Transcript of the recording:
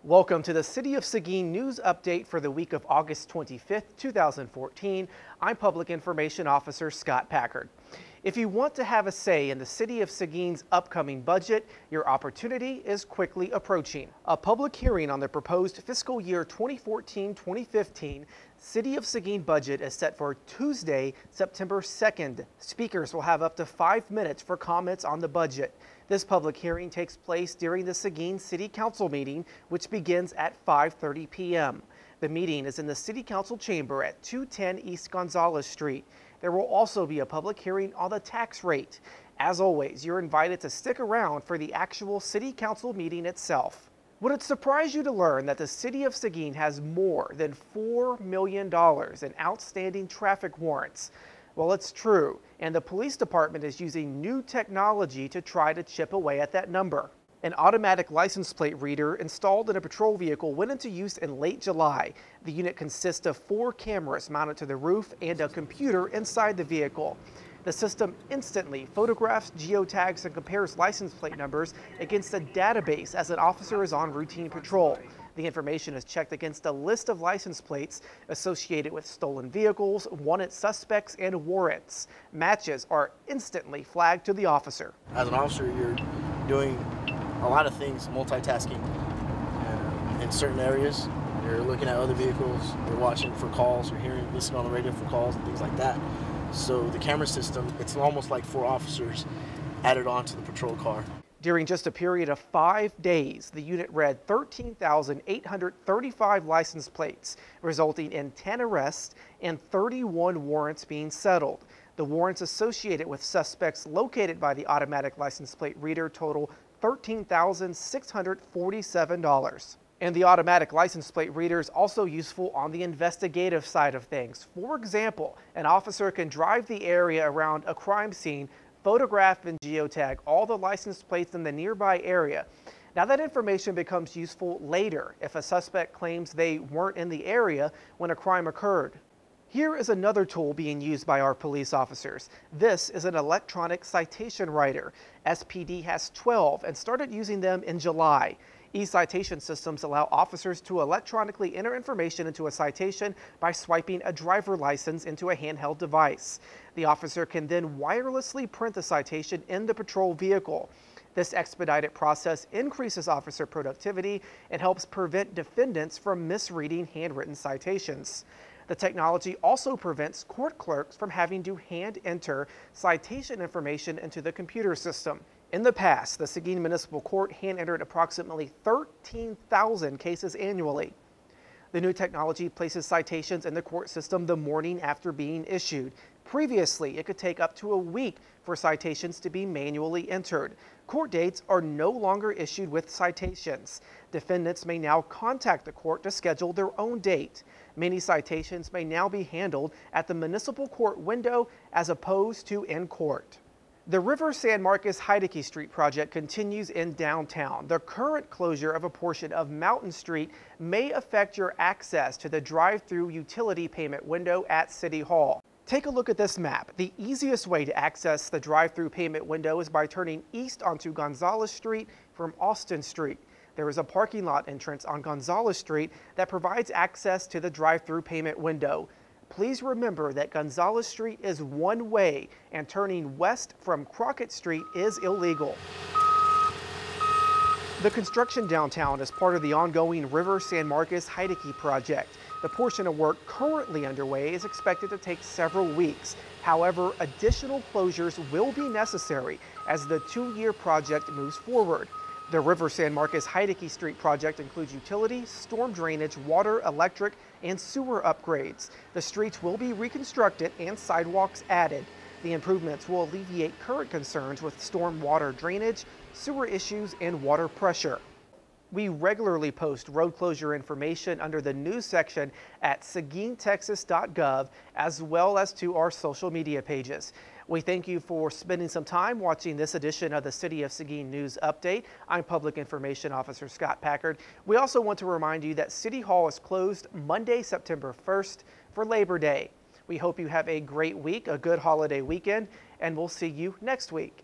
Welcome to the City of Seguin news update for the week of August 25th, 2014. I'm Public Information Officer Scott Packard. If you want to have a say in the City of Seguin's upcoming budget, your opportunity is quickly approaching. A public hearing on the proposed fiscal year 2014-2015 City of Seguin budget is set for Tuesday, September 2nd. Speakers will have up to 5 minutes for comments on the budget. This public hearing takes place during the Seguin City Council meeting, which begins at 5:30 p.m. The meeting is in the City Council chamber at 210 East Gonzales Street. There will also be a public hearing on the tax rate. As always, you're invited to stick around for the actual City Council meeting itself. Would it surprise you to learn that the City of Seguin has more than $4 million in outstanding traffic warrants? Well, it's true, and the police department is using new technology to try to chip away at that number. An automatic license plate reader installed in a patrol vehicle went into use in late July. The unit consists of 4 cameras mounted to the roof and a computer inside the vehicle. The system instantly photographs, geotags, and compares license plate numbers against a database as an officer is on routine patrol. The information is checked against a list of license plates associated with stolen vehicles, wanted suspects, and warrants. Matches are instantly flagged to the officer. As an officer, you're doing a lot of things, multitasking in certain areas. You're looking at other vehicles, you're watching for calls, you're listening on the radio for calls and things like that. So the camera system, it's almost like 4 officers added on to the patrol car. During just a period of 5 days, the unit read 13,835 license plates, resulting in 10 arrests and 31 warrants being settled. The warrants associated with suspects located by the automatic license plate reader total $13,647. And the automatic license plate reader is also useful on the investigative side of things. For example, an officer can drive the area around a crime scene, photograph and geotag all the license plates in the nearby area. Now that information becomes useful later if a suspect claims they weren't in the area when a crime occurred. Here is another tool being used by our police officers. This is an electronic citation writer. SPD has 12 and started using them in July. E-citation systems allow officers to electronically enter information into a citation by swiping a driver license into a handheld device. The officer can then wirelessly print the citation in the patrol vehicle. This expedited process increases officer productivity and helps prevent defendants from misreading handwritten citations. The technology also prevents court clerks from having to hand enter citation information into the computer system. In the past, the Seguin Municipal Court hand-entered approximately 13,000 cases annually. The new technology places citations in the court system the morning after being issued. Previously, it could take up to a week for citations to be manually entered. Court dates are no longer issued with citations. Defendants may now contact the court to schedule their own date. Many citations may now be handled at the municipal court window as opposed to in court. The River San Marcos Heideke Street project continues in downtown. The current closure of a portion of Mountain Street may affect your access to the drive-through utility payment window at City Hall. Take a look at this map. The easiest way to access the drive-through payment window is by turning east onto Gonzales Street from Austin Street. There is a parking lot entrance on Gonzales Street that provides access to the drive-through payment window. Please remember that Gonzales Street is one way and turning west from Crockett Street is illegal. The construction downtown is part of the ongoing River San Marcos Heideke project. The portion of work currently underway is expected to take several weeks. However, additional closures will be necessary as the 2-year project moves forward. The River San Marcos Heideke Street project includes utility, storm drainage, water, electric, and sewer upgrades. The streets will be reconstructed and sidewalks added. The improvements will alleviate current concerns with storm water drainage, sewer issues, and water pressure. We regularly post road closure information under the news section at seguintexas.gov as well as to our social media pages. We thank you for spending some time watching this edition of the City of Seguin News Update. I'm Public Information Officer Scott Packard. We also want to remind you that City Hall is closed Monday, September 1st for Labor Day. We hope you have a great week, a good holiday weekend, and we'll see you next week.